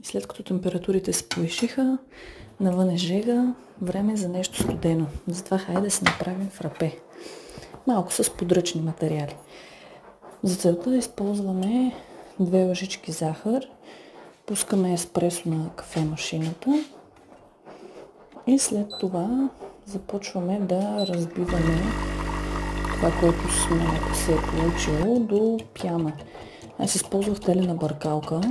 И след като температурите се повишиха, навън е жега, време за нещо студено. Затова хайде да си направим фрапе. Малко с подръчни материали. За целта използваме 2 лъжички захар, пускаме еспресо на кафемашината и след това започваме да разбиваме това, което се е получило до пяна. Аз използвах телена бъркалка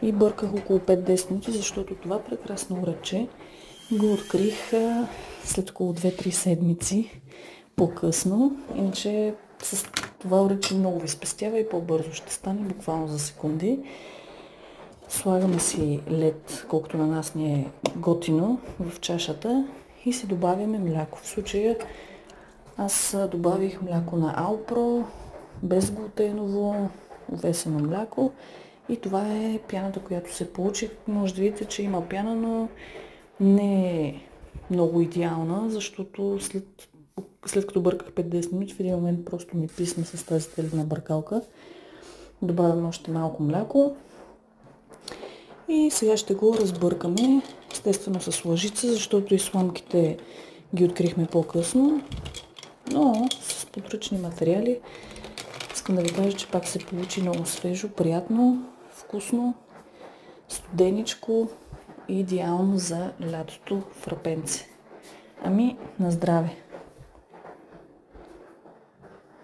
и бърках около 5-10 минути, защото това прекрасно урече го открих след около 2-3 седмици по-късно. Иначе с това урече много ви спестява и по-бързо ще стане, буквално за секунди. Слагаме си лед, колкото на нас ни е готино, в чашата и си добавяме мляко. В случая аз добавих мляко на Алпро, безглутеново, овесено мляко и това е пяната, която се получи. Може да видите, че има пяна, но не е много идеална, защото след като бърках 5-10 минути, в един момент просто ми писна с тази телена бъркалка. Добавям още малко мляко и сега ще го разбъркаме, естествено с лъжица, защото и сламките ги открихме по-късно, но с подръчни материали. Искам да ви кажа, че пак се получи много свежо, приятно, вкусно, студеничко и идеално за лятото фрапенце. Ами, на здраве!